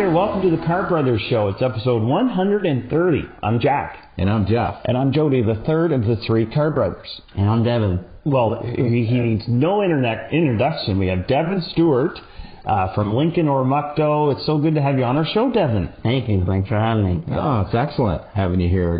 everybody. Welcome to the Carr Brothers Show. It's episode 130. I'm Jack. And I'm Jeff. And I'm Jody, the third of the three Carr brothers. And I'm Devin. Well, he needs no introduction. We have Devin Stewart from Lincoln, Oromocto. It's so good to have you on our show, Devin. Thank you. Thanks for having me. Oh, it's excellent having you here.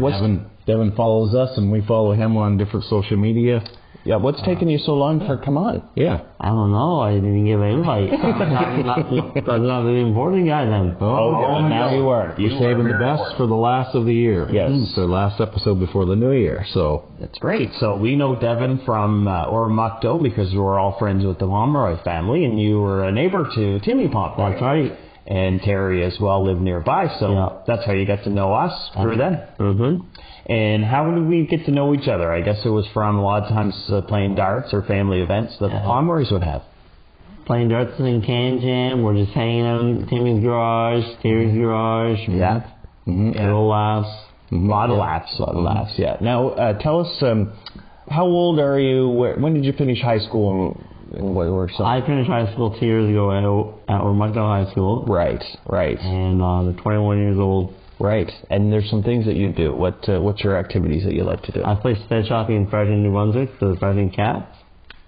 Devin follows us, and we follow him on different social media. Yeah, what's taking you so long to come on? Yeah. I don't know. I didn't give an invite. I'm not the important guy then. Oh, now you are. You're saving the best for the last of the year. Yes. It's the last episode before the new year. So that's great. So we know Devin from Oromocto because we're all friends with the Pomeroy family, and you were a neighbor to Timmy Pomeroy. That's right. And Terry as well live nearby, so that's how you got to know us through them. Mm-hmm. And how did we get to know each other? I guess it was from a lot of times playing darts or family events that the Pomeroys would have. Playing darts in Can Jam, we're just hanging out in Timmy's garage, Terry's garage. Yeah. Mm-hmm. Little laughs. Mm-hmm. A lot of laughs, yeah. Now, tell us, how old are you? When did you finish high school? I finished high school 2 years ago at Oromocto High School. Right. And I'm 21 years old. Right. And there's some things that you do. What's your activities that you like to do? I play sledge hockey in Fredericton, New Brunswick, for the Fredericton Cats.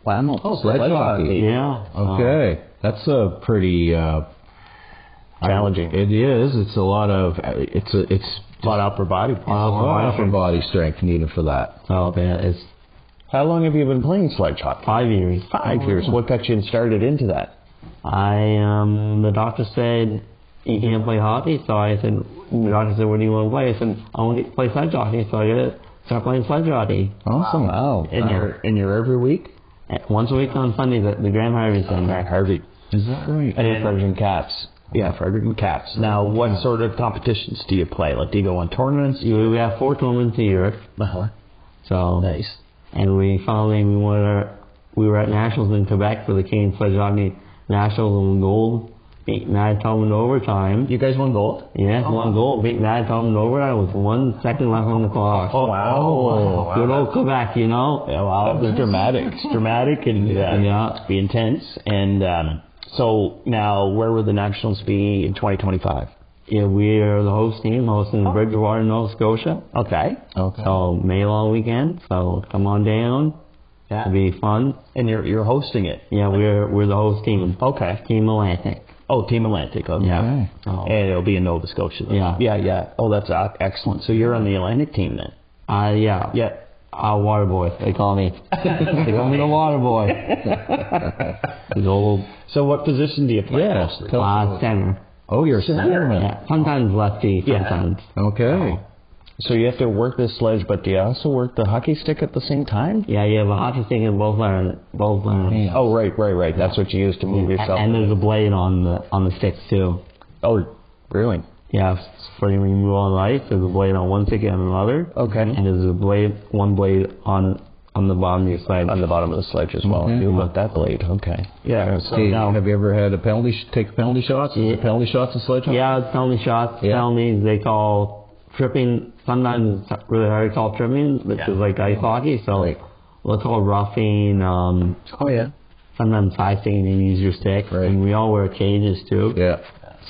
Wow. Oh, sledge hockey. Yeah. Okay. That's a pretty challenging. It is. It's a lot of it's a lot of upper body. Upper body strength needed for that. Oh, yeah. How long have you been playing sledge hockey? 5 years. 5 years. What got you started into that? The doctor said, you can't play hockey. So the doctor said, what do you want to play? I said, I want to play sledge hockey. So I got to start playing sledge hockey. Awesome. Wow. And you're every week? Once a week on Sundays at the Grand Harvey Center. Harvey. Is that right? And Fredericton Cats. Yeah, Fredericton Cats. Now, what sort of competitions do you play? Like, do you go on tournaments? We have 4 tournaments a year. So nice. And we finally we were at Nationals in Quebec for the Canadian Sledge Hockey Nationals and won gold. Beat Manitoba in overtime. You guys won gold? Yeah, won gold. Beat Manitoba in overtime with 1 second left on the clock. Oh, wow. Good old Quebec, you know? Yeah, wow. It's dramatic. It's dramatic and be intense. And so now, where will the Nationals be in 2025? Yeah, we are the host team, hosting Bridgewater, Nova Scotia. Okay. So May long weekend. So come on down. Yeah. It'll be fun. And you're hosting it. Yeah, we're the host team. Okay. Team Atlantic. Oh, Team Atlantic. Okay. Yeah. Oh. And it'll be in Nova Scotia. Then. Yeah. Oh, that's excellent. So you're on the Atlantic team then? Yeah. Yeah. Water boy, they call me. They call me the water boy. So what position do you play? Center. Oh, you're a centerman. Yeah, sometimes lefty, sometimes. Yeah. Okay. So you have to work the sledge, but do you also work the hockey stick at the same time? Yeah, you have a hockey stick in both arms. Oh, right. That's what you use to move yourself. And there's a blade on the sticks too. Oh, really? Yeah, for when you move on ice, there's a blade on one stick and another. Okay. And there's one blade on the bottom of your sledge. On the bottom of the sledge as well. Mm-hmm. You about that blade. Okay. Yeah. So now, have you ever had take penalty shots? Yeah. Penalty shots in sledge hockey? Yeah, penalty shots. Yeah. Penalties they call tripping. Sometimes it's really hard to call tripping, which is like ice hockey. So we'll call roughing. Sometimes high sticking and use your stick. Right. And we all wear cages too. Yeah.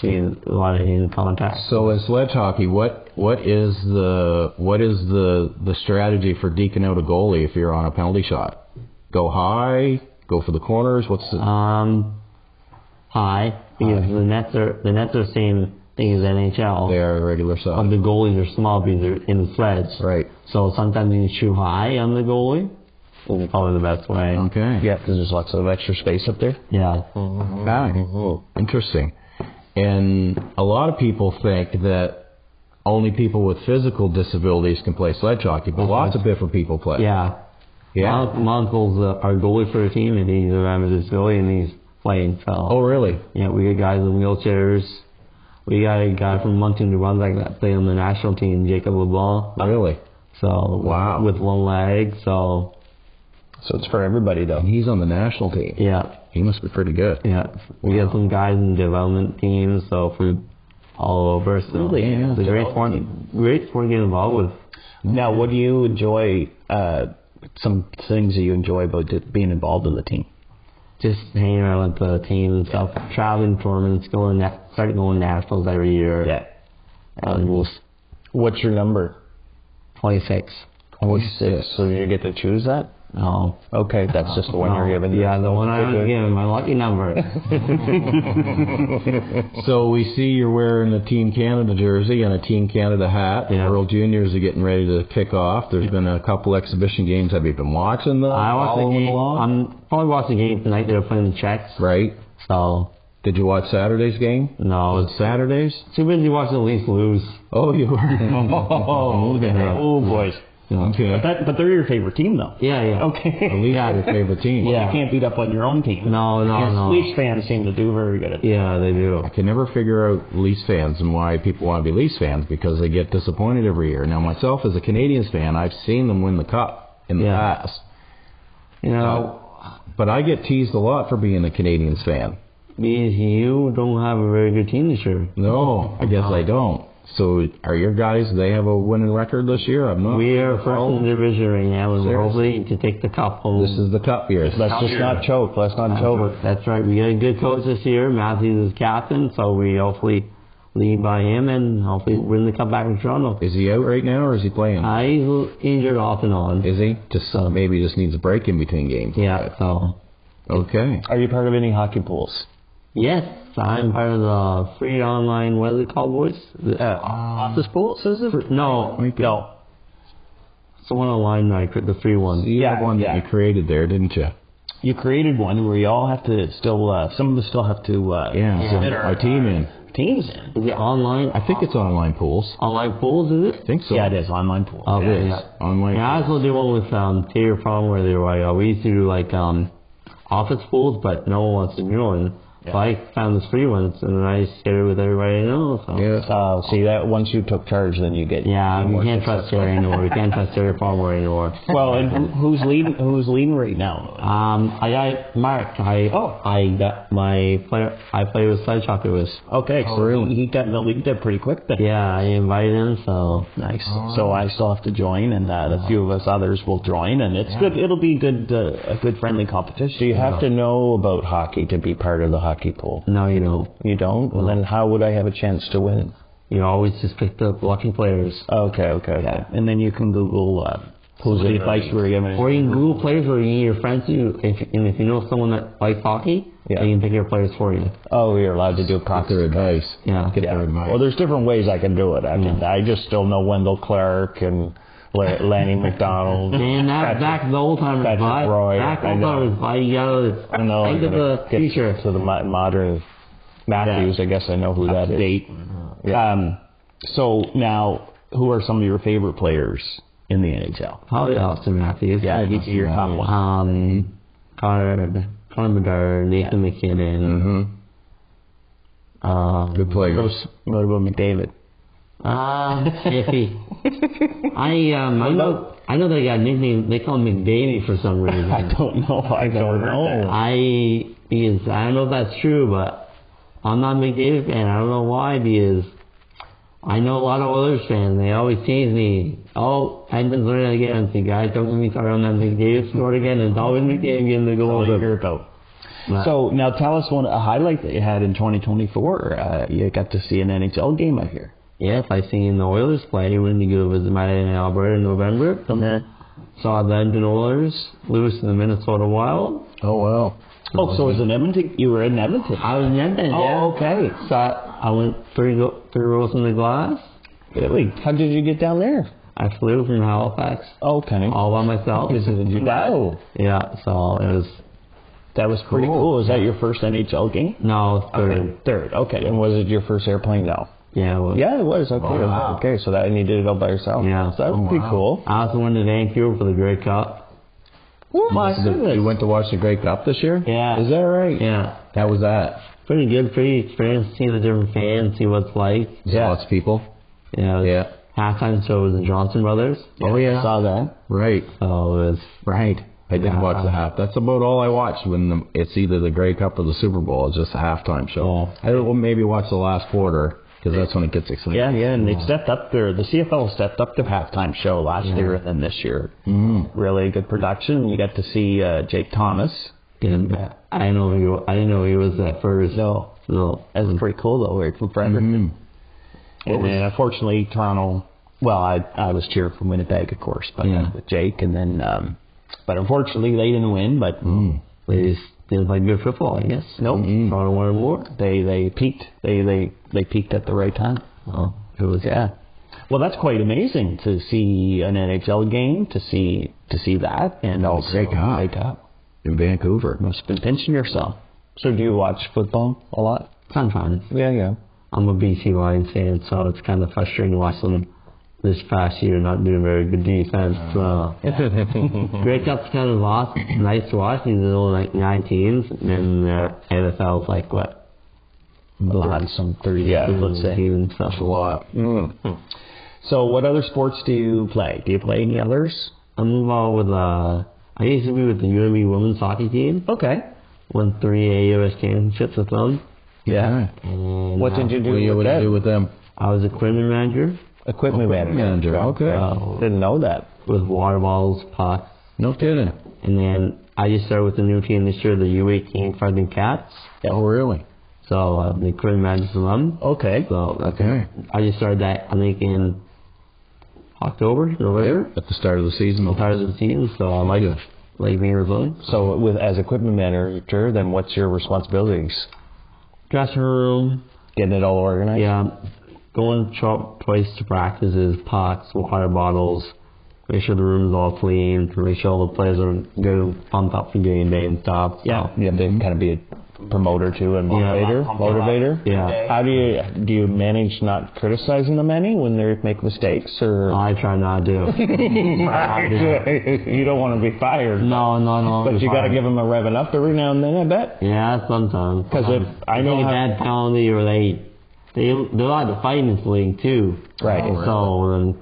So a lot of hand contact. So in sledge hockey, what is the strategy for deking out a goalie if you're on a penalty shot? Go high, go for the corners. What's the high because the nets are the same thing as NHL. They are regular size. The goalies are small because they're in the sledge. Right. So sometimes you can shoot high on the goalie. That's probably the best way. Okay. Yeah, because there's lots of extra space up there. Yeah. Interesting. And a lot of people think that only people with physical disabilities can play sledge hockey, but lots of different people play. Yeah. My uncle's our goalie for the team, and he's a disability, and he's playing. So. Oh, really? Yeah, we got guys in wheelchairs. We got a guy from Moncton, New Brunswick that played on the national team, Jacob LeBlanc. Really? So wow. With one leg, so it's for everybody though. And he's on the national team. Yeah. He must be pretty good. Yeah. We got some guys in development teams, so from all over. So really? Yeah. It's a great sport to get involved with. Now, what do you enjoy? Some things that you enjoy about being involved in the team? just hanging around with the team and stuff, traveling tournaments, started going nationals every year. Yeah. And What's your number? 26. 26. So you get to choose that? No. Okay, that's just the one you're given. Yeah, the one I was given, my lucky number. So we see you're wearing a Team Canada jersey and a Team Canada hat. Yeah. World Juniors are getting ready to kick off. There's been a couple exhibition games. Have you been watching them? I watched the Following game. along? I'm probably watching the game tonight. They're playing the Czechs. Right. So, Did you watch Saturday's game? no. Was it Saturdays? Too busy watching the Leafs lose. Oh, you were. Oh, boys. Okay. But they're your favorite team, though. Yeah. Okay. At least your favorite team. Yeah. You can't beat up on your own team. No. Leafs fans seem to do very good at that. Yeah, they do. I can never figure out Leafs fans and why people want to be Leafs fans, because they get disappointed every year. Now, myself as a Canadians fan, I've seen them win the cup in the past. You know, But I get teased a lot for being a Canadians fan. because you don't have a very good team this year. No, I guess I don't. So are your guys, they have a winning record this year? I'm not. We are first in the division right now, and we're hoping to take the cup home. This is the cup year. Let's just not choke. Let's not choke. That's right. We got a good coach this year. Matthews is captain, so we hopefully lead by him and hopefully win the cup back in Toronto. Is he out right now, or is he playing? He's injured off and on. Is he? Just maybe just needs a break in between games. Yeah, so. Okay. Are you part of any hockey pools? Yes, I'm part of the free online, what is it called, boys? Office pools, is it? No. No. It's the one online, the free one. You have one that you created there, didn't you? You created one where you all have to still, some of us still have to Submit our team in. teams in. Is it online? I think it's online pools. Online pools, is it? I think so. Yeah, it is. Online pool. Oh, It yeah. is. Online. Yeah, I also did one with Taylor Farm where they were, we used to do office pools, but no one wants to join. So I found this free one, and then I shared it with everybody I know. So. Yeah. See, that once you took charge, then you get... Yeah, we can't trust Taylor anymore. We can't trust Taylor Farm anymore. Well, and who's leading right now? I got Mark. I got my player. I played with sledge hockey with. Okay, so he got in the league there pretty quick then. Yeah, I invited him. So Nice. So I still have to join, and a few of us others will join, and it's good. It'll be good, a good friendly competition. Do you have to know about hockey to be part of the hockey pool? no, you don't. You don't? Well, then how would I have a chance to win? You always just pick the lucky players. Okay. Yeah. And then you can Google who's the advice we're giving. Or you can Google players, or you can get your friends to. If you know someone that likes hockey, they can pick your players for you. Oh, you're allowed to do Get their advice. Yeah. Get their advice. Well, there's different ways I can do it. I just still know Wendell Clark and Lanny McDonald. And back to the old timers. Patrick Roy. Back to the old timers. You gotta think of the future. To the modern Matthews, I guess I know who that is. So now, who are some of your favorite players in the NHL? Probably Austin Matthews. Yeah, each of your top ones. Connor Bedard, Nathan McKinnon. Good players. What about McDavid? Iffy. I know they got a nickname. They call him McDavie for some reason. I don't know. I don't know. I don't know if that's true, but I'm not a McDavid fan. I don't know why, because I know a lot of Oilers fans. They always tease me. Oh, Edmonton's learning again. See, guys, don't get me started on that McDavid scored again. It's always McDavid getting the goal. So now tell us a highlight that you had in 2024. You got to see an NHL game out here. Yes, I seen the Oilers play when you go visit my in Alberta in November. Saw the Edmonton Oilers lose to the Minnesota Wild. Oh, wow. Oh, so it was in Edmonton? You were in Edmonton? I was in Edmonton, Oh, okay. So I went three rows in the glass. Really? How did you get down there? I flew from Halifax. Okay. All by myself. Wow. Yeah, so it was... That was pretty cool. Was that your first NHL game? No, third. Okay. Third, okay. And was it your first airplane now? Yeah, it was. Yeah, it was. Okay. Wow. Okay, so that, and you did it all by yourself. Yeah. So that was pretty cool. I also went to Vancouver for the Grey Cup. Oh, my goodness. You went to watch the Grey Cup this year? Yeah. Is that right? Yeah. How was that? Pretty good, pretty experience. See the different fans, see what it's like. Lots of people. Yeah. Halftime show was the Johnson Brothers. Oh, yeah. Saw that. Right. So it was... Right. I didn't watch the half. That's about all I watch when it's either the Grey Cup or the Super Bowl. It's just a halftime show. I will maybe watch the last quarter because that's when it gets exciting. Yeah, and they stepped up there. The CFL stepped up the halftime show last year and then this year. Really good production. You got to see Jake Thomas And I didn't know he was at first. No. So That's pretty cool, though, right, from Fredericton. And then, unfortunately, Toronto, well, I was cheering for Winnipeg, of course, but with Jake, and then, but unfortunately, they didn't win, but they just didn't play good football, I guess. Nope. Toronto wanted more. They peaked. They peaked at the right time. Oh, it was, Well, that's quite amazing to see an NHL game, to see that, and also Grey Cup in Vancouver. Must have been pinching yourself. So, do you watch football a lot? Sometimes. Yeah. I'm a BC Lions fan, so it's kind of frustrating watching them this past year not doing very good defense. Grey Cup's kind of nice to watch. These are only like 9 teams, and NFL's like what? Some 30, let's say. And stuff. A lot. So, what other sports do you play? Do you play any others? I'm involved with, I used to be with the UMB women's hockey team. Okay. Won 3 AUS championships with them. Yeah. And What did you do with them? I was equipment manager. Equipment manager. Okay. Didn't know that. With water bottles, pucks. No kidding. And then I just started with the new team this year, the U18 Fredericton Cats. Oh, really? So I'm the equipment manager for them. Okay. So I just started that, I think, in October, November. At the start of the season. Start of the season, so I like being resiliant. So as equipment manager, then what's your responsibilities? Dressing room. Getting it all organized? Yeah. Going twice to practices, pucks, water bottles, make sure the room's all clean, make sure all the players are good, pumped up for game day and stuff. So. Yeah. You have to kind of be a promoter too and motivator. Yeah. How do you manage not criticizing them any when they make mistakes, or? I try not to. You don't want to be fired. No. But you got to give them a revving up every now and then, I bet. Yeah, sometimes. Because if I know a bad penalty, or they like to fight in this league too. Right. So then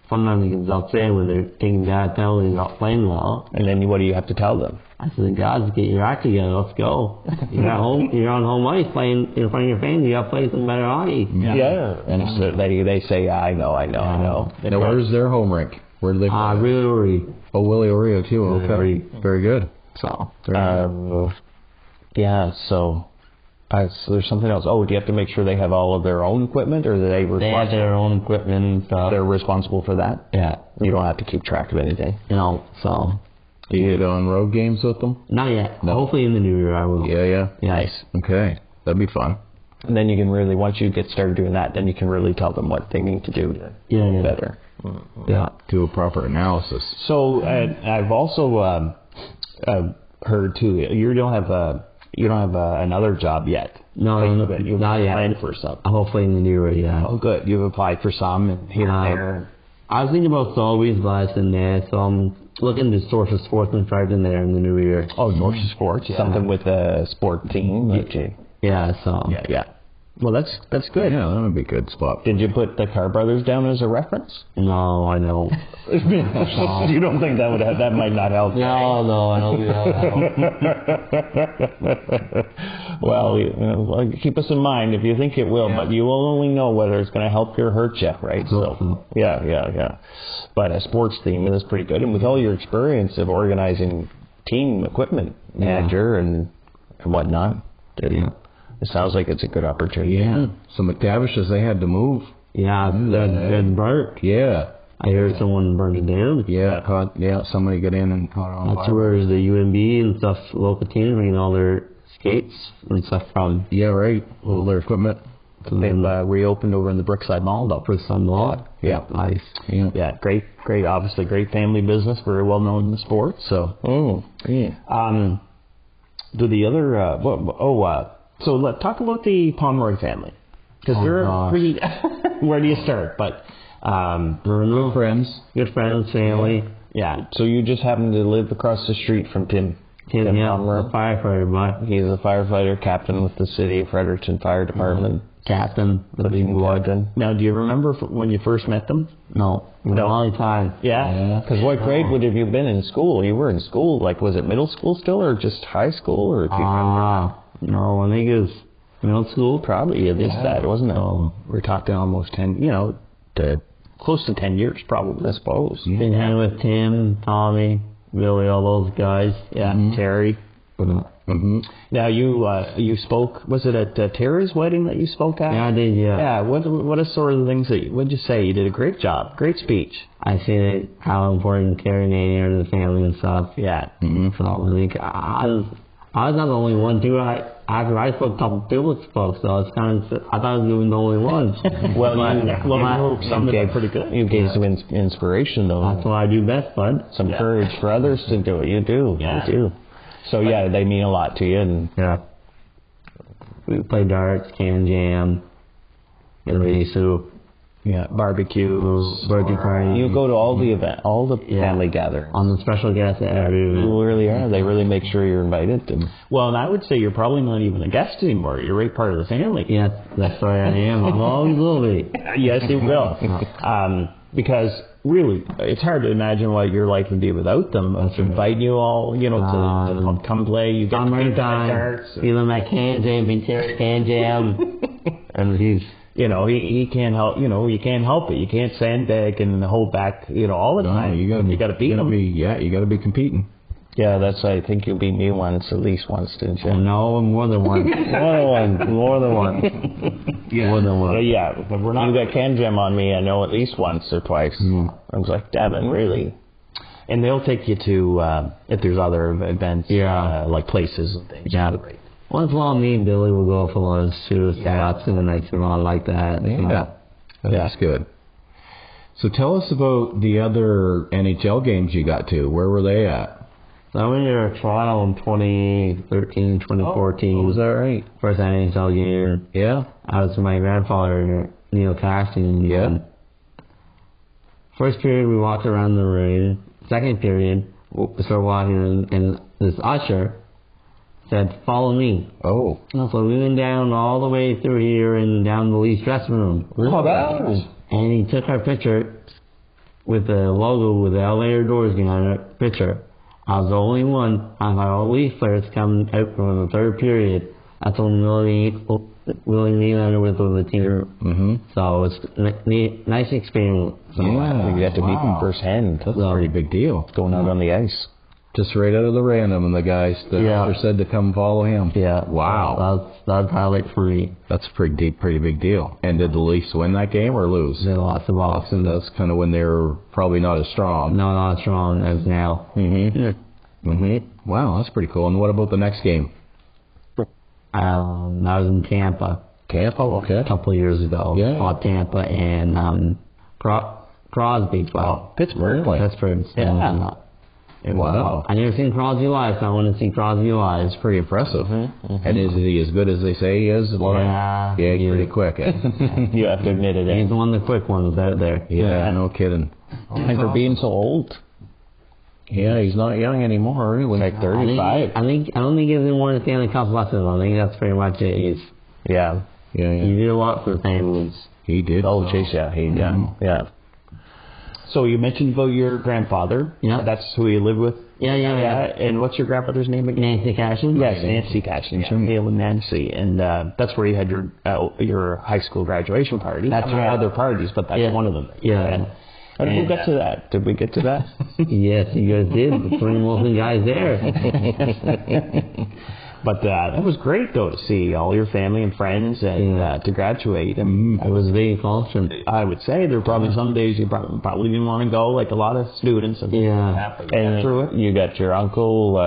sometimes it gets upset when they're taking bad penalties and not playing well. And then what do you have to tell them? I said, guys, get your act together. Let's go. You're at home. You're on home ice playing in front of your fans. You got to play some better hockey. Yeah. And so they say, I know. Now, where's their home rink? Where do they play? Willie O'Ree. Oh, Willie O'Ree too. Okay. Very good. So. So there's something else. Oh, do you have to make sure they have all of their own equipment, or are they responsible? They have their own equipment and stuff. They're responsible for that? Yeah. You don't have to keep track of anything? So. Do you get on road games with them? Not yet. No. Hopefully in the new year I will. Yeah. Nice. Okay. That'd be fun. And then you can really, once you get started doing that, then you can really tell them what they need to do better. Yeah. Do a proper analysis. So I've also heard too, you don't have another job yet. No, you've not yet. Planned for some. Hopefully in the new year, yeah. Oh, good. You've applied for some and here and there. I was thinking about Solvy's, but I said nah, so I'm looking to source a sportsman Fredericton there in the new year. Oh, North Sports, something with a sport team. Yeah, so. Yeah. Well, that's good. Yeah, that would be a good spot. Did you put the Carr brothers down as a reference? No, I don't. You don't think that might not help? No, I don't think that. Well, keep us in mind if you think it will, but you will only know whether it's going to help you or hurt you, right? So, yeah. But a sports team is pretty good, and with all your experience of organizing team equipment manager and whatnot, it sounds like it's a good opportunity. Yeah. So McTavish's, they had to move. Yeah, they're burnt. Yeah. I heard someone burned it down. Yeah, somebody got in and caught on fire. That's where the UMB and stuff, local teams, bringing all their skates and stuff from. Yeah, right. All their equipment. So they've reopened over in the Brookside Mall, though. Brookside Mall. Yeah. Nice. Yeah, great, obviously great family business, very well known in the sport. So. Do the other, so let's talk about the Pomeroy family, because they're pretty. Where do you start? But we're good friends, family. Yeah. So you just happen to live across the street from Tim Pomeroy. A firefighter, but he's a firefighter, captain with the city of Fredericton Fire Department. Captain, the big boy. Now, do you remember when you first met them? No. A long time. Yeah. Because what grade would have you been in school? You were in school. Like, was it middle school still, or just high school, or? No, I think it was middle school. Probably at least that, wasn't it? We're talking almost 10, close to 10 years, probably, I suppose. Been hanging with Tim, Tommy, Billy, all those guys. Yeah, Terry. Now you spoke. Was it at Tara's wedding that you spoke at? Yeah, I did. Yeah. Yeah. What are sort of the things that? What'd you say? You did a great job. Great speech. I said how important caring to the family and stuff. Yeah. So like, I was not the only one too. I spoke a couple people spoke, so it's kind of I thought I was doing the only one. Well, you pretty good. You gave some inspiration though. That's what I do best, bud. Some courage for others to do it. You do. Yeah. You do. So yeah, they mean a lot to you. And yeah. We play darts, can jam, get ready soup. Yeah, barbecues, birthday party. You go to all the family gatherings. On the special guests that I do. You really are. They really make sure you're invited. Well, and I would say you're probably not even a guest anymore. You're right part of the family. Yes, that's why I am. I'm always will be. Yes, you will. Because really, it's hard to imagine what your life would be without them. That's inviting you all, to come play. You get summertime, feeling my can jam, can jam, and he's. He can't help. You can't help it. You can't sandbag and hold back. All the time. You got to beat him. You got to be competing. Yeah, I think you beat me at least once, didn't you? Oh, no, more than one. more than one. Yeah. More than one. Yeah, but we're not. You got can jam on me. I know at least once or twice. I was like, Devin, really? And they'll take you to if there's other events, like places and things. Yeah. Once in a while, me and Billy will go for lunch to Scots and the nights around like that. Yeah. That's good. So tell us about the other NHL games you got to. Where were they at? So I went to Toronto in 2013, 2014. Oh, was that right? First NHL year. Yeah. I was with my grandfather, Neil Casting. Yeah. First period, we walked around the ring. Second period, we started walking, and this usher said, "Follow me." Oh. So we went down all the way through here and down the Leafs dressing room. And he took our picture with the logo with the elevator doors behind our picture. I was the only one on my Leaf players coming out from the third period. That's when Willie Nylander was with the team. So it's a nice experience. You got to meet him firsthand. That's a pretty big deal. Going out on the ice. Just right out of the random, and the guys that said to come follow him. Yeah. Wow. That's highlight for me. That's a pretty big deal. And did the Leafs win that game or lose? They lost the ball. And that's kind of when they were probably not as strong. No, not as strong as now. Wow, that's pretty cool. And what about the next game? I was in Tampa. Tampa, okay. A couple of years ago. Yeah. Fought Tampa and Crosby. Well, Pittsburgh. Pittsburgh. Yeah. Wow. I never seen Crosby live, so I want to see Crosby live. It's pretty impressive. And is he as good as they say he is? Yeah. Yeah, he's pretty quick. You have to admit it. He's one of the quick ones out there. Yeah, no kidding. And for being so old. Yeah, he's not young anymore. He was like 35. I don't think he was more than Stanley Cup lessons. I think that's pretty much it. He did a lot for families. He did. Oh, geez, yeah. So you mentioned about your grandfather. Yeah. That's who you lived with? Yeah. And what's your grandfather's name again? Nancy Cashin. Yes, Nancy Cashin. Yeah. Neil and Nancy. And that's where you had your high school graduation party. That's right. Other parties, but that's one of them. Yeah. How did we get to that? Did we get to that? Yes, you guys did. The three Wilson guys there. But that was great, though, to see all your family and friends and to graduate. And it was very cultural. I would say there were probably some days you probably didn't want to go, like a lot of students. And through it, you got your uncle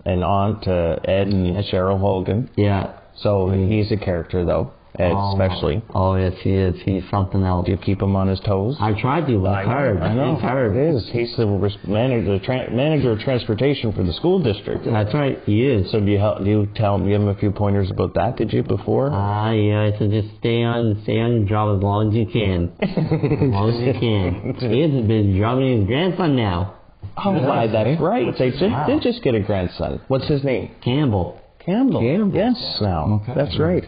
and aunt, Ed and Cheryl Hogan. Yeah. So he's a character, though. Ed, especially. Oh, yes, he is. He's something else. Do you keep him on his toes? I tried to, but it's hard. I know. It's hard. It is. He's the manager of transportation for the school district. That's right, he is. So do you give him a few pointers about that, did you, before? Yeah, I said just stay on your job as long as you can. As long as you can. He has been driving his grandson now. Oh, my, that's right. They did just get a grandson. What's his name? Campbell. Yes, now. Okay. That's right.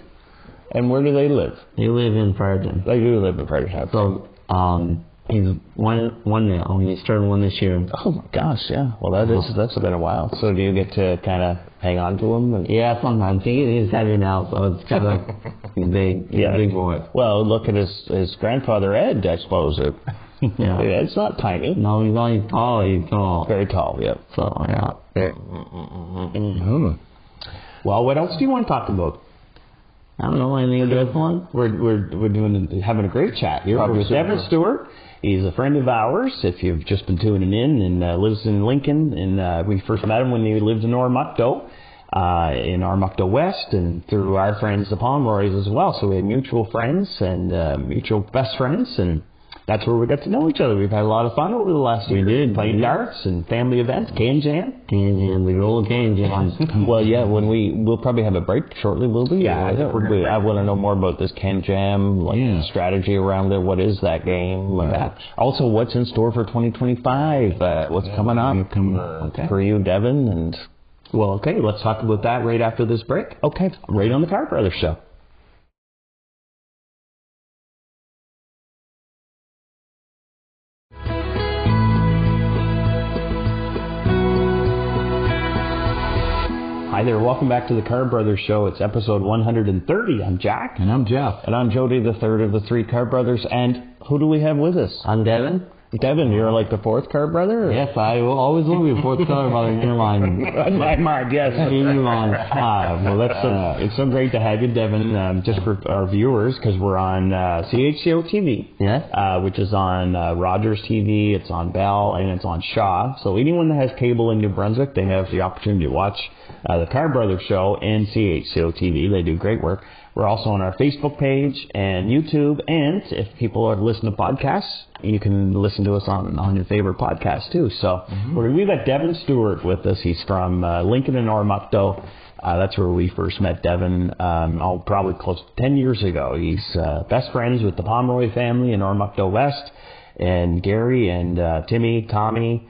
And where do they live? They live in Fredericton. They do live in Fredericton. So, he's one now. He's turning one this year. Oh my gosh, yeah. Well, that's been a while. So do you get to kind of hang on to him? Yeah, sometimes. He's heavy now, so it's kind of big. He's a big boy. Well, look at his grandfather Ed, I suppose. Yeah. It's not tiny. No, he's tall. He's tall. Very tall, yeah. So, yeah. Well, what else do you want to talk about? I don't know, anything to do with one? We're having a great chat here. We're with Devin Stewart. He's a friend of ours. If you've just been tuning in, and lives in Lincoln, and we first met him when he lived in Oromocto, in Oromocto West, and through our friends, the Pomeroys, as well. So we had mutual friends and mutual best friends, and that's where we got to know each other. We've had a lot of fun over the last year. We did. Playing darts and family events, Can Jam. The old Can Jam. Well, yeah, we'll probably have a break shortly, will we? Yeah, I want to know more about this Can Jam, strategy around it. What is that game? Also, what's in store for 2025? What's coming up for you, Devin? And well, okay, let's talk about that right after this break. Okay, right on the Carr Brothers Show. Hi there, welcome back to the Carr Brothers Show. It's episode 130. I'm Jack. And I'm Jeff. And I'm Jody, the third of the three Carr Brothers. And who do we have with us? I'm Devin. Devin, you're like the fourth Carr brother? Or? Yes, I will always will be the fourth Carr brother in your mind. In my mind, yes. In your mind. Well, that's it's so great to have you, Devin, just for our viewers, because we're on CHCO TV, which is on Rogers TV, it's on Bell, and it's on Shaw. So anyone that has cable in New Brunswick, they have the opportunity to watch the Carr Brothers Show and CHCO TV. They do great work. We're also on our Facebook page and YouTube, and if people are listening to podcasts, you can listen to us on your favorite podcast too. So we've got Devin Stewart with us. He's from Lincoln and Oromocto. That's where we first met Devin, probably close to 10 years ago. He's best friends with the Pomeroy family in Oromocto West, and Gary and Tommy.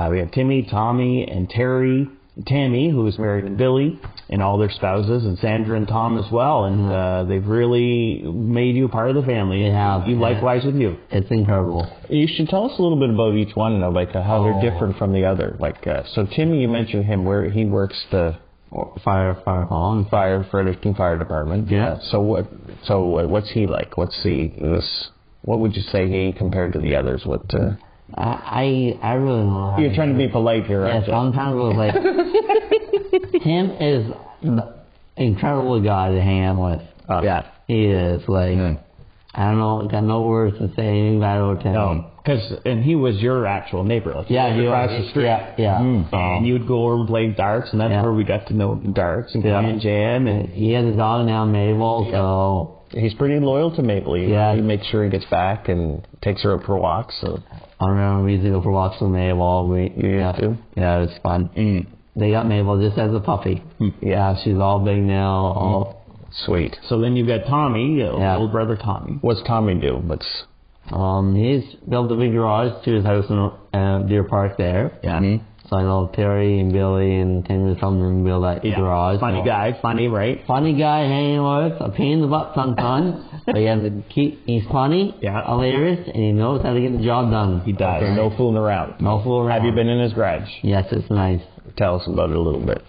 We have Timmy, Tommy, and Tammy, who is married to Billy, and all their spouses, and Sandra and Tom as well, and they've really made you part of the family. They have. You likewise with you. It's incredible. You should tell us a little bit about each one, how they're different from the other. So Timmy, you mentioned him, where he works the Fredericton Fire Department. Yeah. So what's he like? What would you say he compared to the others? I really don't know. You're trying to be polite here, aren't yes, you? I'm trying to be polite. Tim is an incredible guy to hang out with. Yeah. He is. I don't know, got no words to say anything bad about Tim. No, and he was your actual neighbor. He across was. the street. Yeah. And you'd go over and play darts, and that's where we got to know darts and Can Jam. And he has a dog now, Mabel, so... He's pretty loyal to Mabel. He makes sure he gets back and takes her out for walks. So. I remember we used to go for walks with Mabel. Yeah, it's fun. They got Mabel just as a puppy. Yeah, she's all big now. Sweet. So then you've got Tommy, old brother Tommy. What's Tommy do? He's built a big garage to his house in Deer Park there. Yeah. So I know Terry and Billy and Tim are coming and build that garage. Funny guy, right? Funny guy hanging with, a pain in the butt sometimes. But he's funny, hilarious, and he knows how to get the job done. He does. Okay. No fooling around. Have you been in his garage? Yes, it's nice. Tell us about it a little bit.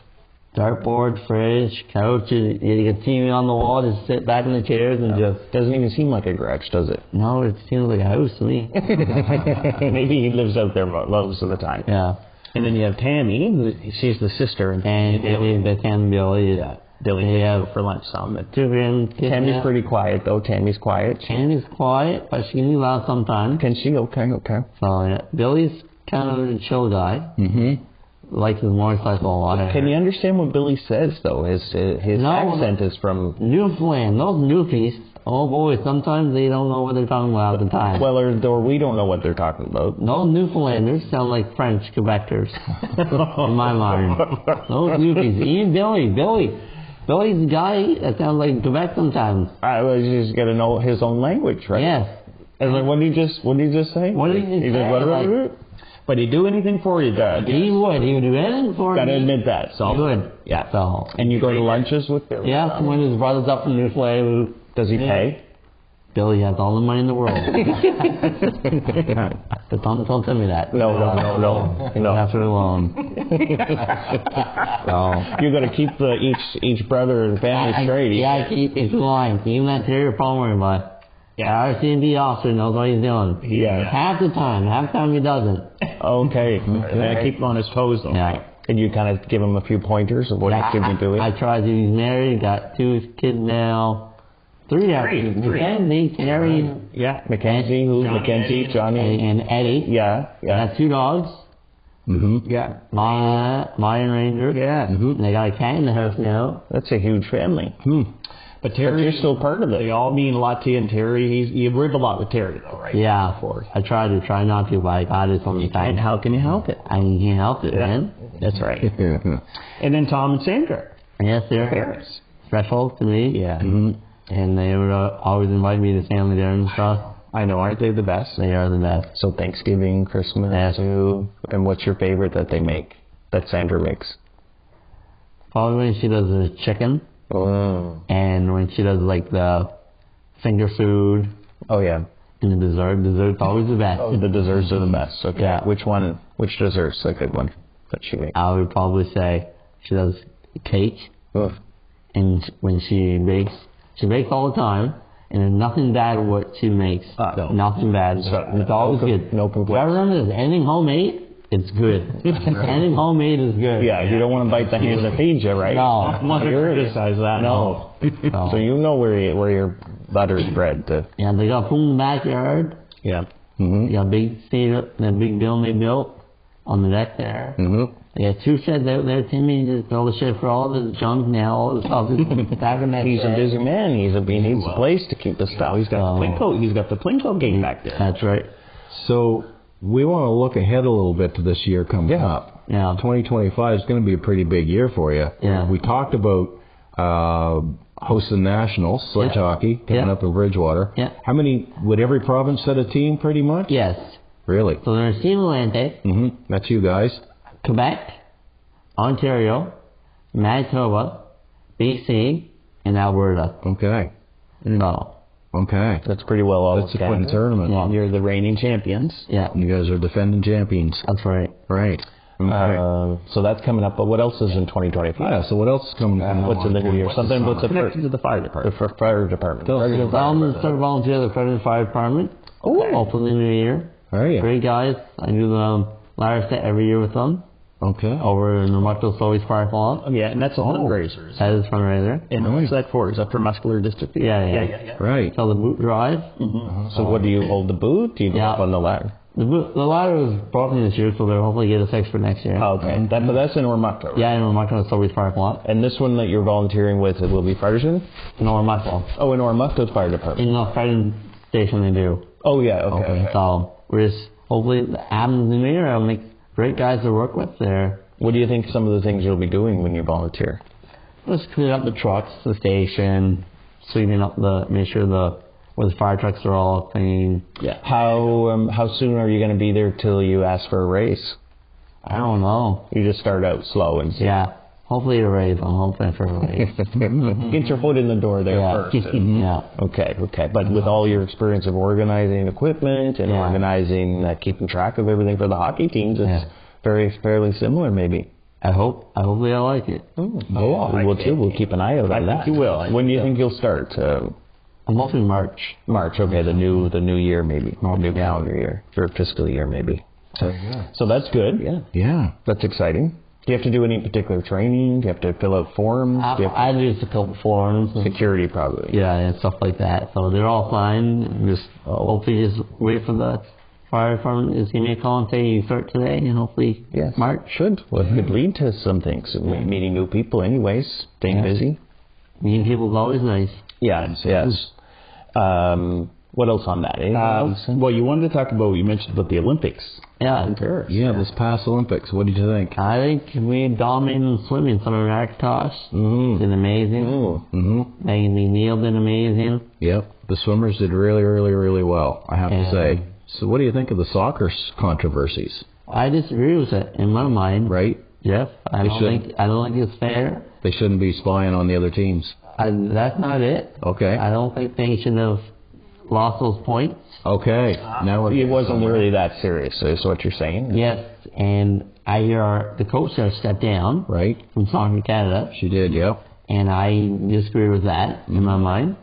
Dartboard, fridge, couches. You get TV on the wall, just sit back in the chairs and just... Doesn't even seem like a garage, does it? No, it seems like a house to me. Maybe he lives out there most of the time. Yeah. And then you have Tammy, she's the sister. And Billy. Billy came for lunch some. Tammy's pretty quiet, though. Tammy's quiet, but she can be loud sometimes. Can she? Okay. So, Billy's kind of a chill guy. Likes his motorcycle a lot. Can you understand what Billy says, though? His accent is from... Newfoundland. Those Newfies, oh boy, sometimes they don't know what they're talking about at the time. Well, or we don't know what they're talking about. Those Newfoundlanders sound like French Quebecers, in my mind. Those Newfies. Even Billy's a guy that sounds like Quebec sometimes. You just got to know his own language, right? Yes. And what did he just say? What did he say? But he'd do anything for you, Dad. He would do anything for you. Gotta admit that. So. He would. Yeah. So. And you go to lunches with Billy? Yeah, when his brother's up from Newfoundland. Does he pay? Billy has all the money in the world. But don't tell me that. No. After the loan. So. You're gonna keep each brother and family straight. I keep it line. Even that Terry Palmer, but our C&D officer knows what he's doing. Yeah. Half the time he doesn't. Okay. And I keep him on his toes, though. Yeah. And you kind of give him a few pointers of what he should be doing? I tried to. He's married, got 2 kids now. 3 actually. Mackenzie, Terry. Yeah, Mackenzie, Mackenzie, Johnny. And Eddie. Yeah. Got 2 dogs. Mm-hmm. Yeah. Mayan Ranger. Yeah. Mm-hmm. And they got a cat in the house now. That's a huge family. But you're still part of it. They all mean a lot to you, and Terry, you rib a lot with Terry, though, right? Yeah. I try not to, but I got it sometimes. And how can you help it? I can't help it, man. That's right. And then Tom and Sandra. Yes, they're special to me. Yeah. Mm-hmm. And they would always invite me to family dinner and stuff. I know, aren't they the best? They are the best. So Thanksgiving, Christmas, too. And what's your favorite that they make, that Sandra makes? Probably when she does the chicken. Oh. And when she does like the finger food. Oh, yeah. And the dessert's always the best. Oh, the desserts are the best. Okay. Yeah. Which dessert's a good one that she makes? I would probably say she does cake. Oof. And when she bakes all the time. And there's nothing bad with what she makes. No. Nothing bad. It's always good. No complaints. What I remember is anything homemade, it's good. Anything homemade is good. Yeah, you don't want to bite the hand that feeds you, right? No. I'm not going to criticize that. No. So you know where your butter's bred. Yeah, they got food in the backyard. Yeah. Mm-hmm. They got a big building they built on the deck there. Mm-hmm. They got 2 sheds out there. Timmy just all the shit for all the junk now, all the stuff. He's a busy man. He needs a place to keep the stuff. He's got the Plinko gate back there. That's right. So we want to look ahead a little bit to this year coming up. Yeah. 2025 is going to be a pretty big year for you. Yeah. We talked about hosting nationals, sledge hockey, coming up in Bridgewater. Yeah. Would every province set a team pretty much? Yes. Really? So there's Team Atlantic. Mm-hmm. That's you guys. Quebec, Ontario, Manitoba, BC, and Alberta. Okay. No. Okay. That's pretty well all That's a fun tournament. Yeah. You're the reigning champions. Yeah. You guys are defending champions. That's right. Right. Okay. So that's coming up. But what else is in 2025? Yeah, so what else is coming up? What's in the new year? Something what's Connected to the fire department. The fire department. I'm going to start volunteer at the Fredericton Fire Department. Oh. Hopefully in the new year. Are you? Great guys. I do the ladder set every year with them. Okay. Over in Oromocto Solly's Fire Club. Yeah, and that's a fundraiser. That is fundraiser. And what's that for? Is that for muscular dystrophy? Yeah. Right. So the boot drive. So what do you hold the boot? Do you go up on the ladder? The ladder was broken this year, so they'll hopefully get us fixed for next year. Oh, okay. But that's in Oromocto, right? Yeah, in Oromocto Solly's Fire Club. And this one that you're volunteering with, it will be Fredericton? In Oromocto. Oh, in Oromocto's fire department. In the Fredericton station they do. Oh, yeah, okay. So we're just, hopefully it happens in the new year. I'll make great guys to work with there. What do you think some of the things you'll be doing when you volunteer? Just clean up the trucks, the station, sweeping up make sure where the fire trucks are all clean. Yeah. How soon are you going to be there till you ask for a raise? I don't know. You just start out slow and see. Yeah. Hopefully a raise. I'm hoping for a raise. Get your foot in the door there first. Yeah. Okay. But with all your experience of organizing equipment and organizing, keeping track of everything for the hockey teams, it's fairly similar maybe. Hopefully I like it. We'll keep an eye out on that. I think you will. When do you think you'll start? I'm hoping March. March, okay, the new year maybe. New calendar year. Or fiscal year maybe. So that's good. Yeah. That's exciting. Do you have to do any particular training? Do you have to fill out forms? I do just a couple forms. Security probably. Yeah, and stuff like that. So they're all fine. Just hopefully just wait for the fire department. Just give me a call and say you start today, and hopefully March. Well, it could lead to some things. Meeting new people anyways. Staying busy. Meeting people is always nice. Yes. What else on that? Well, you wanted to talk about, you mentioned about the Olympics. Yeah. In Paris. Yeah, this past Olympics. What did you think? I think we dominated in swimming. Summer McIntosh did amazing. Megan McNeil did amazing. Yep. The swimmers did really, really, really well, I have to say. So what do you think of the soccer controversies? I disagree with it in my mind. Right? Yes. I don't think it's fair. They shouldn't be spying on the other teams. That's not it. Okay. I don't think they should have lost those points. Okay. Now it wasn't really that serious, is what you're saying? Yes, and I hear the coach there stepped down. Right. From Soccer Canada. She did, yep. And I disagree with that in my mind.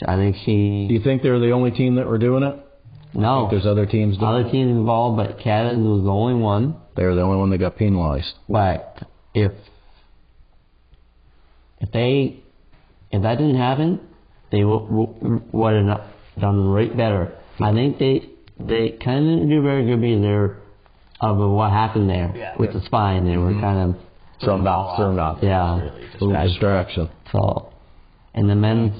I think Do you think they're the only team that were doing it? No. There's other teams doing Other teams involved, but Canada was the only one. They were the only one that got penalized. But if that didn't happen, they would have done right better. I think they kind of didn't do very good because of what happened there with the spine. They were kind of thrown off. Yeah. Really distraction. So, and the men's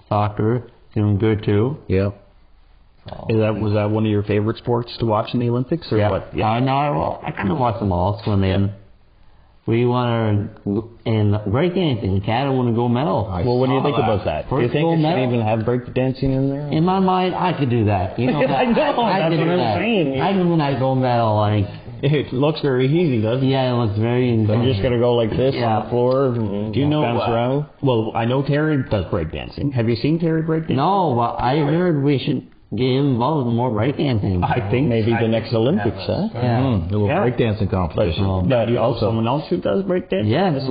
soccer doing good too. Yep. Was that one of your favorite sports to watch in the Olympics, or what? Yeah. No, I kind of watch them all. Swimming. We won in breakdancing. Canada won a gold medal. Well, what do you think about that? Do you think it should even have breakdancing in there? In my mind, I could do that. You know, I know. That's what I'm saying. I can win that gold medal. Like, it looks very easy, doesn't it? Yeah, it looks very easy. I'm just gonna go like this on the floor. And do you know? Bounce around? Well, I know Terry does breakdancing. Have you seen Terry breakdancing? No, but I heard we should get involved in more breakdancing. I think maybe the next Olympics, huh? Yeah. A little breakdancing competition. But you also someone else who does breakdancing? Yeah, this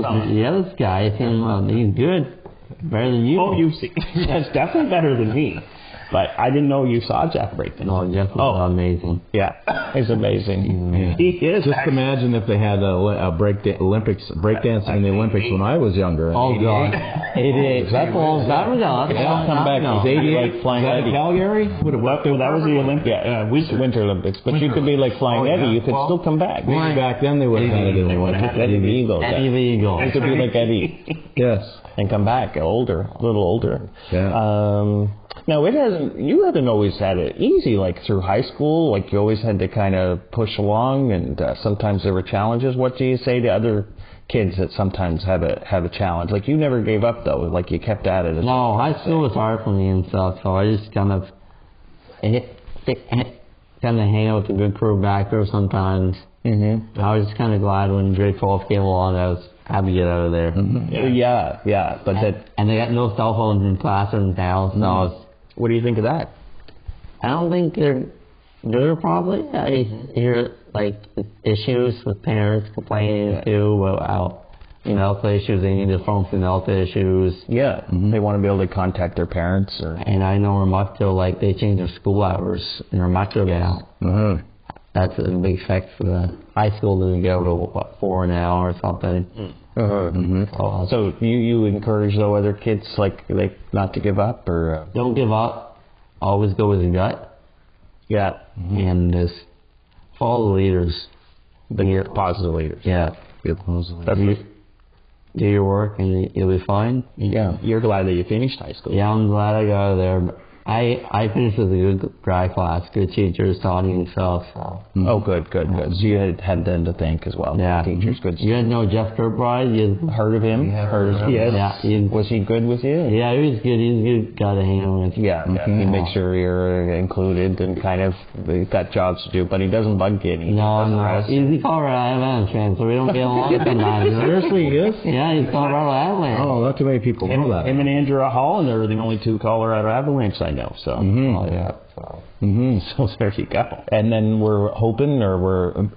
guy, he's good. Better than you. Oh, you see. That's definitely better than me. But I didn't know you saw Jeff breakdancing. No, Jeff was amazing. Yeah, he's amazing. He is. Just imagine if they had breakdancing in the Olympics when I was younger. Oh, God. 88. That's a long time ago. Yeah, come back. He's 88. Like flying Eddie. Calgary? That was the Olympics. Yeah, Winter Olympics. But you could be like flying Eddie. You could still come back. Maybe back then they would have kind of did Eddie the Eagle. Eddie the Eagle. You could be like Eddie. Yes. And come back older, a little older. Yeah. Now, you haven't always had it easy, like through high school, like you always had to kind of push along, and sometimes there were challenges. What do you say to other kids that sometimes have a challenge? Like, you never gave up, though, like you kept at it. No, high school was hard for me and stuff, so I just kind of hang out with a good crew back there sometimes. Mm-hmm. I was just kind of glad when grade 12 came along, I was happy to get out of there. Mm-hmm. Yeah. But and they got no cell phones in classrooms now, so what do you think of that? I don't think they're probably. I hear like issues with parents complaining too about alpha issues. They need to phone from alpha issues. Yeah, they want to be able to contact their parents. And I know Oromocto, like they changed their school hours in Oromocto now. Mm-hmm. That's a big effect for the high school to go to 4 now or something. So you encourage though other kids like not to give up or don't give up. Always go with your gut. Yeah, and just follow the leaders. The positive leaders. Yeah, do your work and you'll be fine. Yeah, you're glad that you finished high school. Yeah, I'm glad I got out of there. But I finished with a good grad class, good teachers taught me and stuff. So. Oh, good. So you had them to thank as well. Yeah. Teachers, good. You guys know Jeff Kirkbride? You heard of him? Heard of him? Yes. Yeah. Was he good with you? Yeah, he was good. He's a good guy to hang out with. Yeah. He makes sure you're included and kind of they've got jobs to do, but he doesn't bug you. No. He's a Colorado Avalanche fan, so we don't get along sometimes. Seriously, he is? Yeah, he's Colorado Avalanche. Oh, not too many people know that. Him and Andrew Holland are the only two Colorado Avalanche I know. So. Oh, yeah. So there you go. And then we're hoping or we're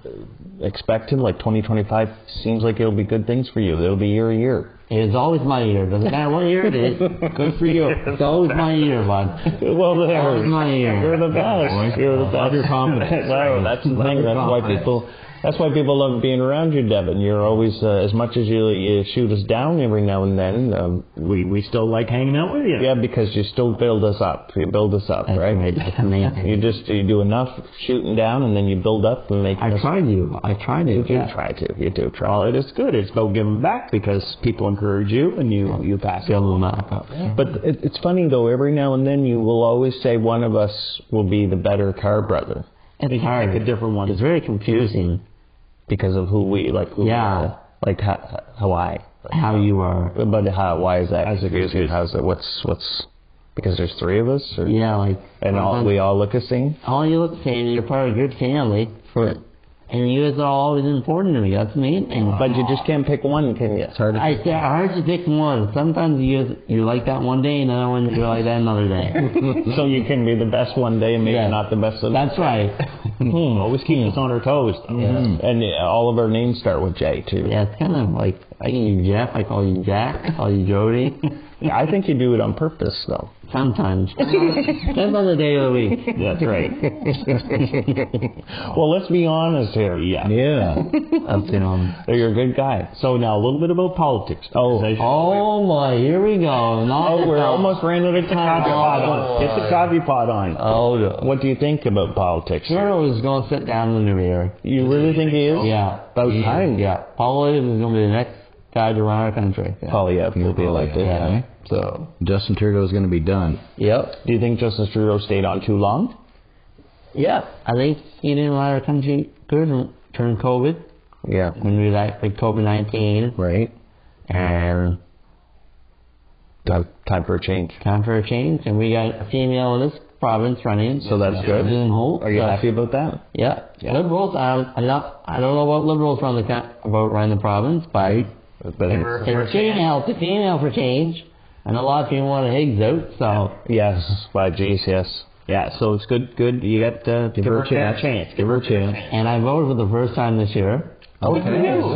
expecting like 2025 seems like it'll be good things for you. It'll be your year. It's always my year. Doesn't matter what year it is. Good for you. It's always my year, bud. Well, there. Always my year. You're the best. You're the best. Your confidence. Well, that's the thing. That's why people love being around you, Devin. You're always, as much as you shoot us down every now and then, we still like hanging out with you. Yeah, because you still build us up. You build us up, right? You do enough shooting down, and then you build up and make. I try to. You do try. Well, it is good. It's about giving back because people encourage you, and you pass it. Build them up. But it's funny though. Every now and then, you will always say one of us will be the better Carr brother. It's hard. Pick a different one. It's very confusing. Because of who we like. How you are. But why is that? How's it? What's? Because there's 3 of us. Or, yeah, we all look the same. All you look the same. You're part of a good family. And you guys are always important to me. That's the main thing. But you just can't pick one, can you? It's hard to pick one. Sometimes you like that one day, and another one you like that another day. So you can be the best one day and maybe not the best of That's right. Always keep us on our toes. And all of our names start with J, too. Yeah, it's kind of like, I call you Jeff, I call you Jack, I call you Jody. Yeah, I think you do it on purpose, though. Sometimes. Depends on the day of the week. That's right. Well, let's be honest here. Yeah. You're a good guy. So now a little bit about politics. Oh my, here we go. We're almost ran out of time. Get the coffee pot on. Oh, what do you think about politics? Trudeau is going to sit down in the new year. You really think he is? Yeah. About time. Yeah. Paul Williams is going to be the next guy to run our country. Polyev will be elected. Yeah. So Justin Trudeau is going to be done. Yep. Do you think Justin Trudeau stayed on too long? Yeah. I think he didn't run our country good during COVID. Yeah. When we like COVID-19. Right. And time for a change. And we got a female in this province running. So that's good. Are you happy about that? Yeah. Liberals, I don't know what liberals run about running the province, but it's a female for change. And a lot of people want to Higgs out, so. Yes, by geez, yes. Yeah, so it's good. You got to give her a chance. Give her a chance. And I voted for the first time this year. Okay.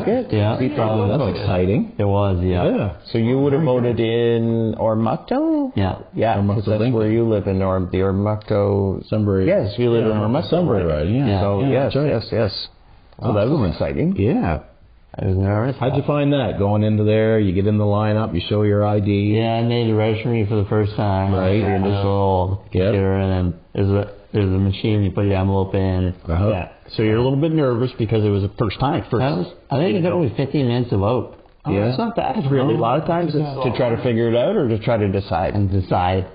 Good. Yeah. That's exciting. It was, yeah. So you would have voted in Oromocto? Yeah. Yeah, because that's where you live in the Oromocto. Sunbury. Yes, you live in Oromocto. Sunbury, right? Yeah. So, yes. So that was exciting. Yeah. I was nervous. How'd you find that? Going into there, you get in the lineup, you show your ID. Yeah, I made a registry for the first time. Right. The initial computer, and then there's a machine you put your envelope in. Yeah. So you're a little bit nervous because it was the first time. I think it took only 15 minutes to vote. Yeah. It's not that really. A lot of times it's to try to figure it out or to try to decide.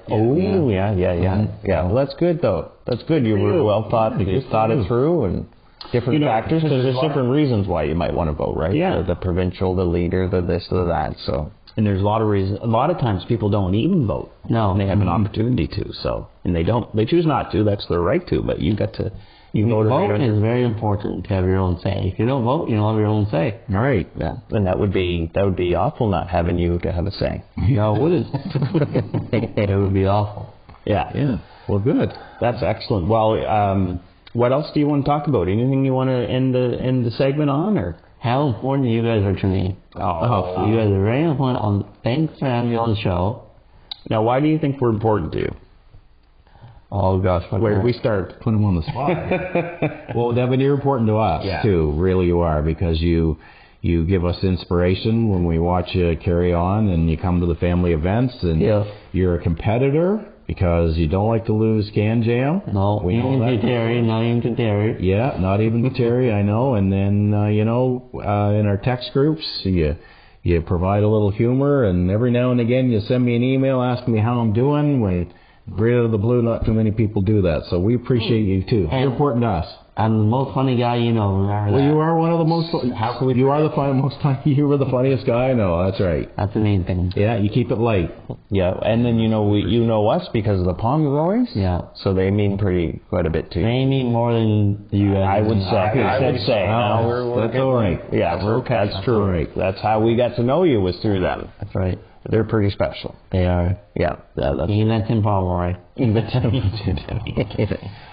Oh, yeah. Well, that's good, though. That's good. You were well thought. You thought it through and different factors, because there's different reasons why you might want to vote, right? Yeah. The provincial, the leader, the this, the that, so. And there's a lot of reasons. A lot of times people don't even vote. No. And they have an opportunity to, so. And they don't. They choose not to. That's their right to, but you got to. Vote is very important to have your own say. If you don't vote, you don't have your own say. All right. Yeah. And that would be awful not having you to have a say. No, it wouldn't. It would be awful. Yeah. Yeah. Well, good. That's excellent. Well, what else do you want to talk about? Anything you want to end the segment on, or? How important you guys are to me. Oh, you guys are very important. Thanks for having me on the show. Now, why do you think we're important to you? Oh, gosh. Where did we start? Put him on the spot. Well, Devin, you're important to us, too. Really, you are, because you give us inspiration when we watch you carry on, and you come to the family events, and you're a competitor because you don't like to lose can jam. No, not even to Terry. Yeah, not even to Terry, I know. And then, in our text groups, you provide a little humor, and every now and again you send me an email asking me how I'm doing. When right out of the blue, not too many people do that, so we appreciate you too. You're important to us. I'm the most funny guy you know. Remember well, that. You are one of the most. You are you were the funniest guy I know. That's right. That's the main thing. Yeah, you keep it light. Yeah, and then you know us because of the Pomeroys. Yeah. So they mean quite a bit to you. They mean more than you guys. I would say. That's all right. Yeah, that's true. Right. That's how we got to know you, was through them. That's right. They're pretty special. They are. Yeah. Even that Tim Pomeroy.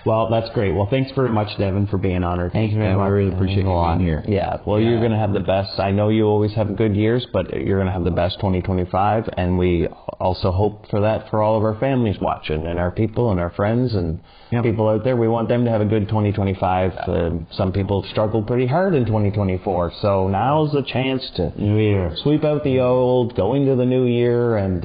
Well, that's great. Well, thanks very much, Devin, for being honored. Thank you very much. I really appreciate you being here. Yeah. Well, you're going to have the best. I know you always have good years, but you're going to have the best 2025, and we also hope for that for all of our families watching, and our people and our friends and people out there. We want them to have a good 2025. Some people struggled pretty hard in 2024, so now's the chance to sweep out the old, go into the new year, and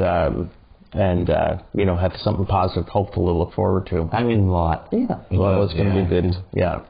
have something positive, hopeful to look forward to. I mean, a lot. Yeah. Well, it's going to be good. Yeah.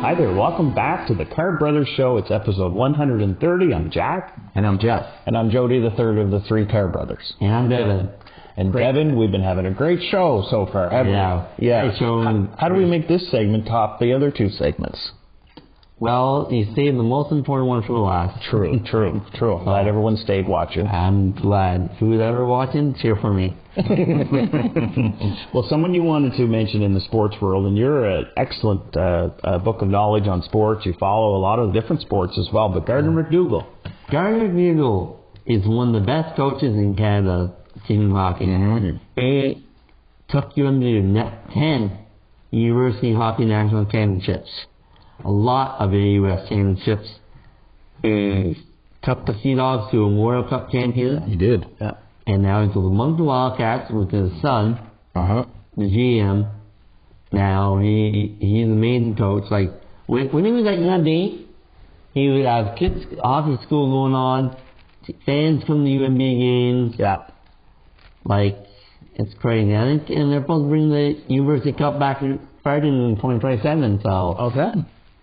Hi there, welcome back to the Carr Brothers Show. It's episode 130. I'm Jack. And I'm Jeff. And I'm Jody, the third of the three Carr brothers. And I'm Devin. And Devin, we've been having a great show so far, haven't we? Yeah. Great show. How do we make this segment top the other two segments? Well, you saved the most important one for the last. True. I'm glad everyone stayed watching. I'm glad. Who's ever watching, cheer for me. Well, someone you wanted to mention in the sports world, and you're an excellent book of knowledge on sports. You follow a lot of different sports as well, but Gardner McDougall. Gardner McDougall is one of the best coaches in Canada, team hockey. He took you into net 10 University Hockey National Championships. A lot of U.S. championships. He took the Sea Dogs to a World Cup champion. He did. Yeah. And now he's with the Moncton Wildcats with his son, the GM. Now he's an amazing coach. Like when he was at UND, he would have kids off of school going on, fans come to UNB games. Yeah. Like it's crazy. I think, and they're supposed to bring the University Cup back to Fredericton in 2027. So Okay.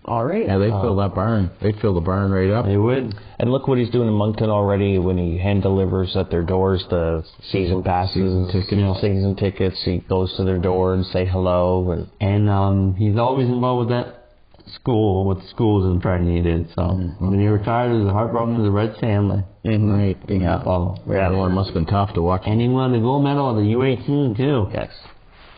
All right. Yeah, they'd fill that barn. They'd fill the barn right up. they would. And look what he's doing in Moncton already when he hand delivers at their doors the season passes, season tickets. He goes to their door and say hello. And he's always involved with that school, with schools in Fredericton he did. So when he retired, it was heartbroken to the Reds family. Right. Yeah. Well, it must have been tough to watch. And he won the gold medal at the U18 too. Yes.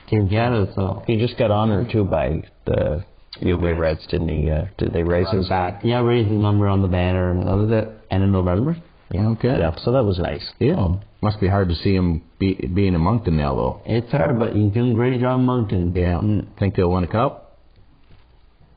Team Canada, so. He just got honored too by the UBA Reds, didn't he? Did they raise him back? Yeah, raised his number on the banner, and that was it. And in November. Yeah, okay. Yeah, so that was nice. Yeah. Must be hard to see him being in Moncton now, though. It's hard, but he's doing a great job in Moncton. Yeah. Think they'll win a cup?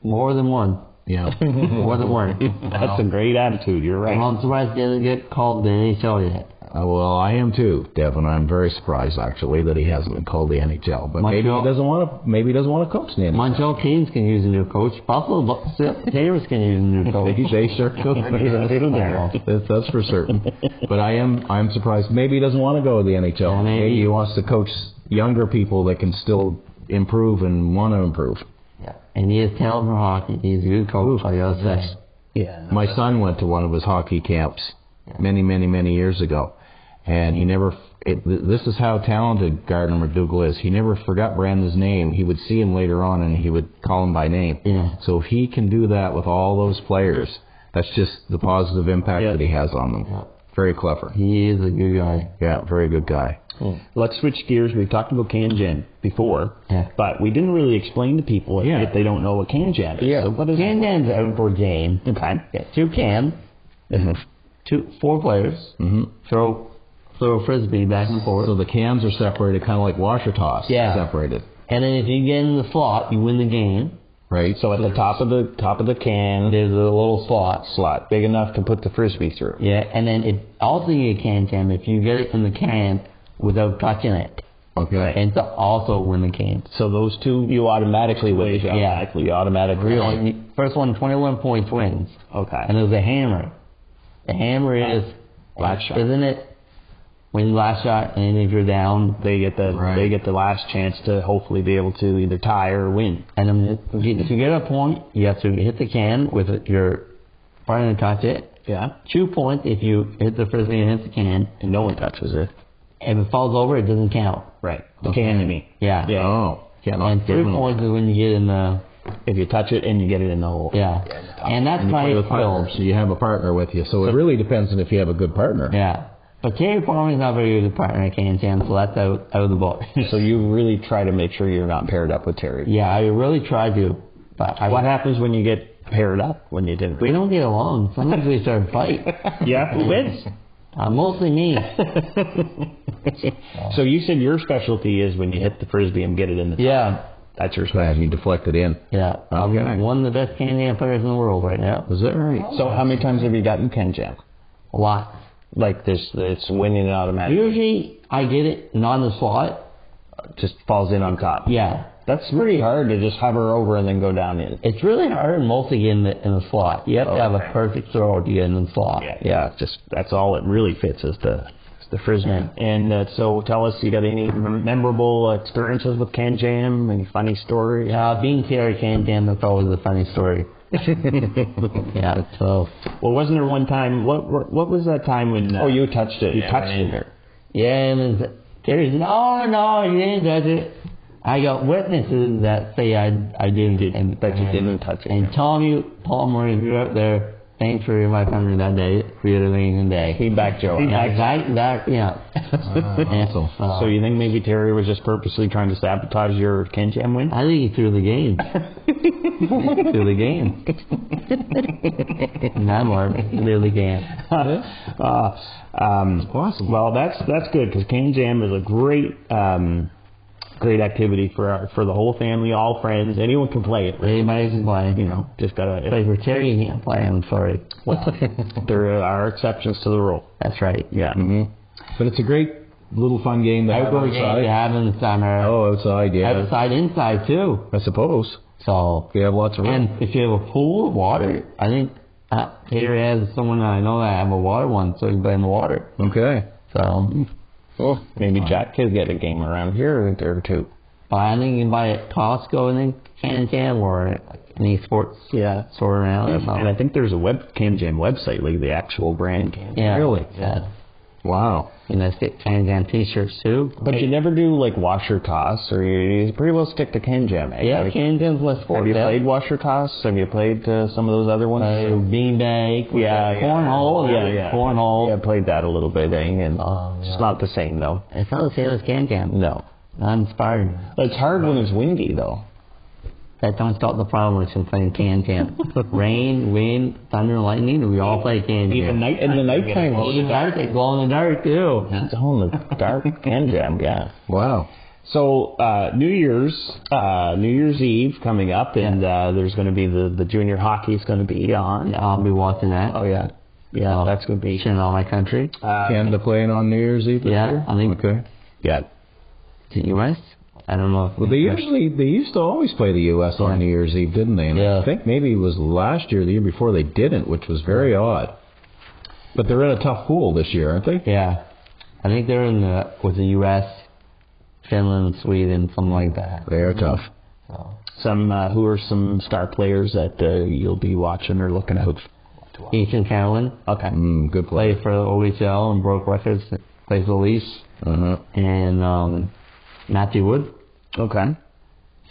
More than one. Yeah. More than one. That's a great attitude. You're right. I'm surprised he didn't get called to the NHL yet. Well, I am too, Devin. I'm very surprised actually that he hasn't been called the NHL. But maybe he doesn't want to. Maybe he doesn't want to coach the NHL. Montreal Canes can use a new coach. Buffalo Sabres can use a new coach. They sure could. That's for certain. But I'm surprised. Maybe he doesn't want to go to the NHL. Yeah, maybe he wants to coach younger people that can still improve and want to improve. Yeah. And he has talent for hockey. He's a good coach, I gotta say. Yeah. My son went to one of his hockey camps many years ago. And he never, this is how talented Gardner McDougall is. He never forgot Brandon's name. He would see him later on and he would call him by name. Yeah. So if he can do that with all those players, that's just the positive impact that he has on them. Yeah. Very clever. He is a good guy. Yeah, very good guy. Let's switch gears. We've talked about can jam before, but we didn't really explain to people if they don't know what can jam is. Yeah. So what is can jam is an outdoor game. Okay. Yeah, two cans, four players, throw a frisbee back and forth. So the cans are separated, kind of like washer toss. Yeah. Separated. And then if you get in the slot, you win the game. Right. So at the top of the can, There's a little slot. big enough to put the frisbee through. Yeah, and then it also you can jam if you get it in the can without touching it. Okay. And to also win the game. So those two you automatically win. Yeah. You automatically win. First one, 21 points wins. Okay. And there's a hammer. The hammer is Last shot. Isn't it? Win the last shot, and if you're down, They get the last chance to hopefully be able to either tie or win. and then if you get a point, you have to hit the can with your partner to touch it. Yeah. 2 points if you hit the frisbee and hit the can. And no one touches it. If it falls over, it doesn't count. Right. The can, you mean. Yeah. Yeah. Oh. And 3 points is when you get in the If you touch it and you get it in the hole. and that's And you my play with partners, so you have a partner with you. So it really depends on if you have a good partner. Yeah. But Terry Farming's not very good at partner at Can Jam, so that's out of the book. So you really try to make sure you're not paired up with Terry. Yeah, I really try to. But What happens when you get paired up when you didn't? we don't get along. Sometimes we start a fight. Yeah, who wins? Mostly me. So you said your specialty is when you hit the frisbee and get it in the top. Yeah. That's your Glad specialty. you deflect it in. Yeah. Okay. I'm one of the best Can Jam players in the world right now. Is that right? So how many times have you gotten Can Jam? A lot. Like this, it's winning automatically. Usually I get it not in the slot. Just falls in on top. Yeah. That's pretty hard to just hover over and then go down in. It's really hard mostly in the slot. You have to have a perfect throw to get in the slot. Yeah, just that's all it really fits is the frisbee. Yeah. And so tell us, you got any memorable experiences with Can Jam? Any funny stories? Being Terry Can Jam, that's always a funny story. Yeah, so. Well, wasn't there one time? What was that time when? You touched it. You touched it. Yeah, and then Terry said, no, you didn't touch it. I got witnesses that say I didn't. And that you didn't touch it. And Paul Murray, if you're out there, thanks for your 500 that day. We had an amazing day. He backed Joe. Yeah. So you think maybe Terry was just purposely trying to sabotage your Can Jam win? I think he threw the game. Threw the game. Not more. Threw the game. Awesome. Well, that's good because Can Jam is a great great activity for the whole family, all friends. Anyone can play it. Anybody can play. You know, just gotta. But for Terry, you can't play. I'm sorry. Well, there are exceptions to the rule. That's right. Yeah. Mm-hmm. But it's a great little fun game. Outdoor game you have in the summer. Oh, outside, yeah. Outside, inside too. I suppose. So We have lots of room. and if you have a pool of water, I think Terry has someone I know that have a water one, so you can play in the water. Okay. So. Oh, maybe Jack could get a game around here or two. But I think you can buy it at Costco and then Can or like any sports store around. And I think there's a Can Jam website, like the actual brand Can Jam. Yeah. Really? Yeah. Wow. You know, get Can Jam t-shirts too. But you never do like washer toss, or you pretty well stick to Can Jam. Eh? Yeah, Can Jam's less sport. Have you played washer toss? Have you played some of those other ones? Beanbag. Cornhole. Yeah. Cornhole. Yeah, I played that a little bit, and it's not the same though. It's not the same as Can Jam. No. Not inspired. It's hard when it's windy though. That don't stop the problem with playing Can Jam. Rain, wind, thunder, lightning, we all play Can Jam. Even in the nighttime. Even dark, they glow in the dark too. It's all in the dark. Can Jam, yeah. Wow. So New Year's Eve coming up, and there's going to be the junior hockey is going to be on. I'll be watching that. Oh yeah, that's going to be in all my country. Canada playing on New Year's Eve this year? I think. Okay. Yeah. The U.S. I don't know. Well, they used to always play the U.S. on New Year's Eve, didn't they? And I think maybe it was last year, the year before they didn't, which was very odd. But they're in a tough pool this year, aren't they? Yeah, I think they're with the U.S., Finland, Sweden, something like that. They are tough. So. Who are some star players that you'll be watching or looking out? Ethan Cowan. Okay. Good play. Played for the OHL and broke records. Plays the Leafs. And Matthew Wood. Okay.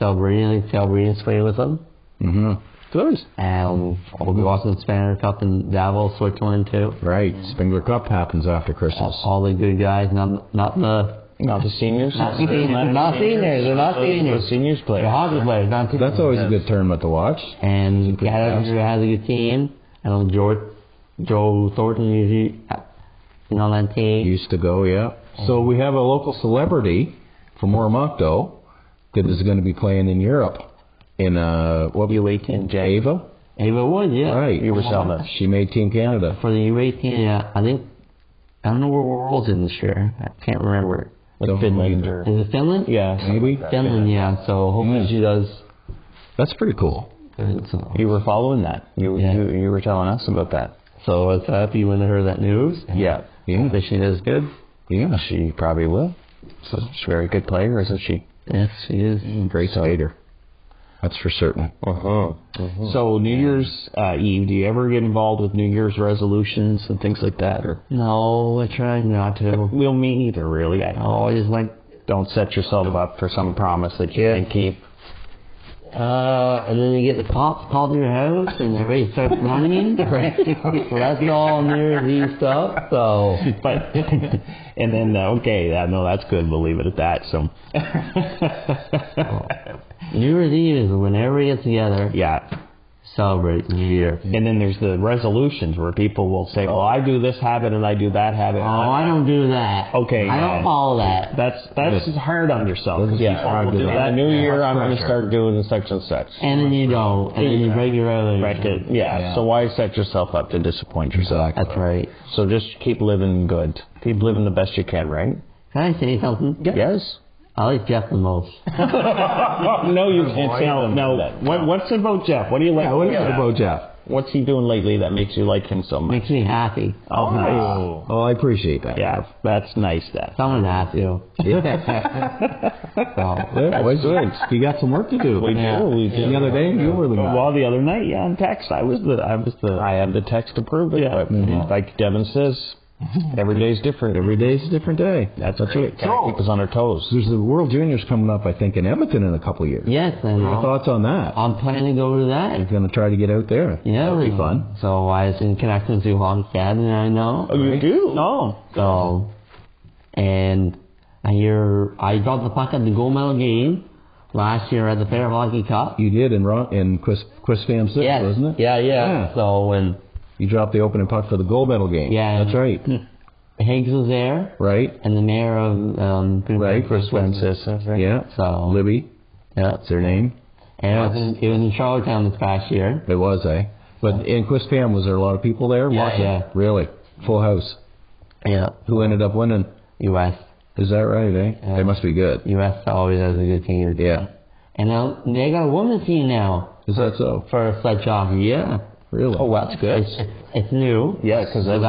Celebrini played with them. Good. And we'll be watching the Spanish Cup in Davos, Switzerland too. Right. Spengler Cup happens after Christmas. All the good guys, not the seniors. Not seniors. They're not seniors. The seniors play. They're hockey players, not seniors. That's always a good tournament to watch. And Canada has a good team. I know Joe Thornton usually on that team. Used to go, yeah. So we have a local celebrity from Oromocto that is going to be playing in Europe in what U18. Ava Wood, yeah. Right. You were selling that. She made Team Canada. For the U18, yeah. I don't know where World's in this year. I can't remember. Like Finland or... Is it Finland? Yeah. Maybe? Finland, yeah. So hopefully she does. That's pretty cool. Good, so. You were following that. You were telling us about that. So I was happy when I heard that news. Yeah. That she is good. Yeah. She probably will. So she's a very good player, isn't she? Yes, she is. Great skater. That's for certain. So New Year's Eve, do you ever get involved with New Year's resolutions and things like that? Or No, I try not to. Well, me either, really. I always don't set yourself up for some promise that you can't keep. And then you get the cops called to your house and everybody starts running. So that's all New Year's Eve stuff. So, but and then that's good. We'll leave it at that. So New Year's Eve is when everybody gets together. Yeah. Celebrate New Year. And then there's the resolutions where people will say, well, I do this habit and I do that habit. Oh, I don't do that. Okay. I don't follow that. That's hard on yourself. That New Year, I'm going to start doing such and such. And then you don't. And then you break your resolution. Yeah. So why set yourself up to disappoint yourself? That's right. So just keep living good. Keep living the best you can, right? Can I say something? Yes. I like Jeff the most. No, you can't say that. No. What's about Jeff? What do you like? What is it about Jeff? What's he doing lately that makes you like him so much? Makes me happy. Oh, nice. Oh, I appreciate that. Yeah, that's nice. Someone has to. That's good. You got some work to do. We do. The other day, you were the guy. Well, the other night, on text, I had the text to prove it. Yeah. Like Devin says, every day's different. Every day's a different day. That's right. Keep us on our toes. There's the World Juniors coming up, I think, in Edmonton in a couple of years. Yes, and Your thoughts on that? I'm planning to go to that. You're going to try to get out there. Yeah, that'll be fun. So I was in connection to Hockey Academy, I know. Oh, you do? No. So, and I got the puck at the gold medal game last year at the Fair Hockey Cup. You did in Quisfam 6, wasn't it? Yeah. So when you dropped the opening puck for the gold medal game. Yeah. That's right. Higgs was there. Right. And the mayor of Right. Chris Francis. Yeah. So Libby. yeah, That's their name. and it was in Charlottetown this past year. It was, eh? But in Quispam, was there a lot of people there? Yeah. Really? Full house. Yeah. Who ended up winning? U.S. Is that right, eh? Yeah. They must be good. U.S. always has a good team. Yeah. And now they got a women's team now Is that so? for sledge hockey. Yeah. Really? Oh, that's good. It's new. Yeah, because that's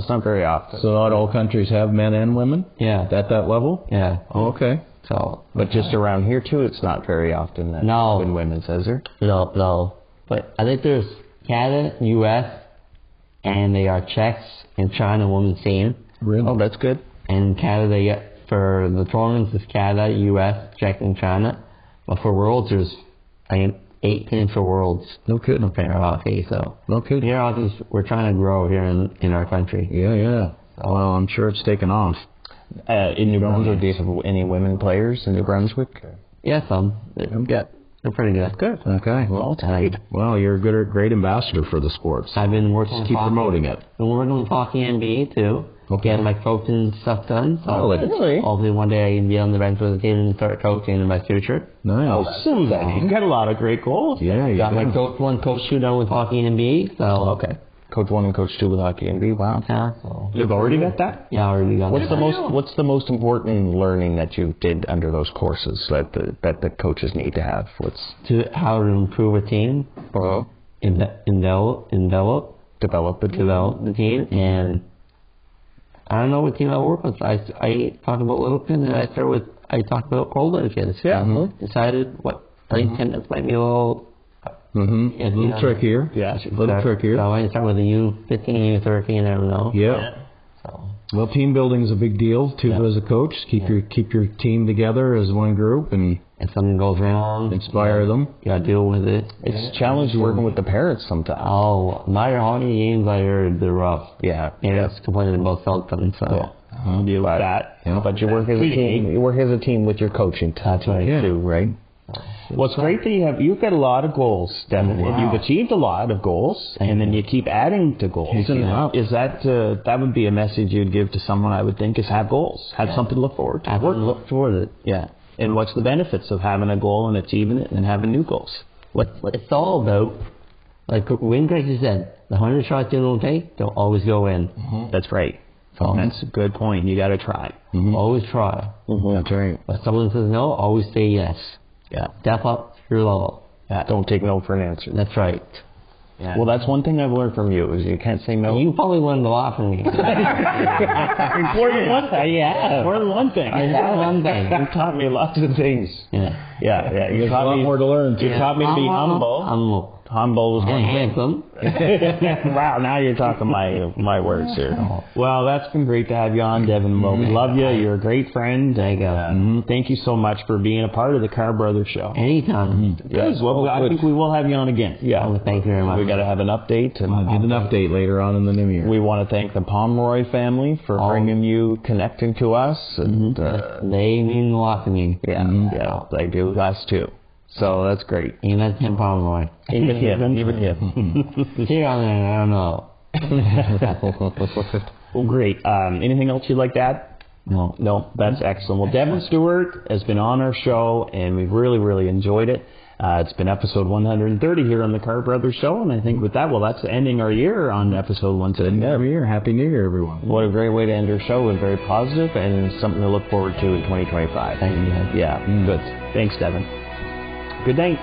not very often. So not all countries have men and women Yeah. at that level? Yeah. Oh, okay. So But just around here, too, it's not very often that No. when women's, is there? no. But I think there's Canada, U.S., and they are Czechs and China women's team. Really? Oh, that's good. And Canada, they get for the tournaments, it's Canada, U.S., Czech, and China. But for Worlds, there's I think 8 teams for Worlds. No kidding. Fair hockey, so No kidding. fair hockey, we're trying to grow here in our country. Yeah. Well, I'm sure it's taken off. In New Brunswick, do you have any women players in New Brunswick? Yeah, some. Yeah. They're pretty good. Good. Okay. Well, you're a great ambassador for the sports. I've been working. Keep promoting it. Been working with hockey NBA too. Okay. Getting my coaching stuff done. So Really? hopefully one day I can be on the bench with the team and start coaching in my future. Nice. Awesome, then. You got a lot of great goals. Yeah, you Got my do. coach 2 done with hockey NBA. So Okay. Coach 1 and Coach 2 with hockey and wow. yeah, so You've already got that? yeah, I already got What's that. What's the most important learning that you did under those courses that the coaches need to have? To how to improve a team, develop the team, and I don't know what team I work with. I talk about Littleton, and I talk about Colder kids. Yeah. Decided what I think attendance might be a little. A little trickier. Yeah. A little trickier. So I start with the U15, U13, I don't know. Yeah. So Well, team building is a big deal too. Yeah. As a coach, keep your team together as one group and if something goes wrong, inspire them. you gotta deal with it. It's a challenge working with the parents sometimes. Oh, my hockey games I heard they're rough. Yeah. And it's complaining about Felton, so. I'll deal with that. Yeah. But you work as a team. You work as a team with your coaching too, right? Well, it's great that you've got a lot of goals, Devin. Wow. You've achieved a lot of goals, and then you keep adding to goals. Taking them up. Is that would be a message you'd give to someone? I would think is have goals, have something to look forward to. I look toward it. Yeah. And what's the benefits of having a goal and achieving it and having new goals? What it's all about, like Wayne Gracie said, the 100 shots you don't take, they'll always go in. That's right. So That's a good point. You got to try. always try. That's right. But someone says no, always say yes. Yeah. Step up your level. Don't take no for an answer. That's right. Yeah. Well, that's one thing I've learned from you is you can't say no. You probably learned a lot from me. More than one thing. Yeah. More than one thing. I have one thing. You taught me lots of things. Yeah. Yeah. You There's a taught lot me more to learn too. You taught me to be humble. Humble. Humble was And one. handsome. Wow, now you're talking my words here. Well, that's been great to have you on, Devin. Well, we love you. You're a great friend. Thank you so much for being a part of the Carr Brothers show. Anytime. Yes, well, I think we will have you on again. Yeah. Well, thank you very much. We got to have an update. And I'll get an update later on in the new year. we want to thank the Pomeroy family for bringing you, connecting to us. And, They mean a lot to me. yeah, they do us too. So that's great. Even that's Tim Pomeroy. Even him. See on there, I don't know. Well, great. Anything else you'd like to add? No, that's excellent. Well, Devin Stewart has been on our show, and we've really, really enjoyed it. It's been episode 130 here on the Carr Brothers Show, and I think with that, that's ending our year on episode 130. Every year. Happy New Year, everyone. What a great way to end our show, and very positive, and something to look forward to in 2025. Thank you. Yeah, good. Thanks, Devin. Good night.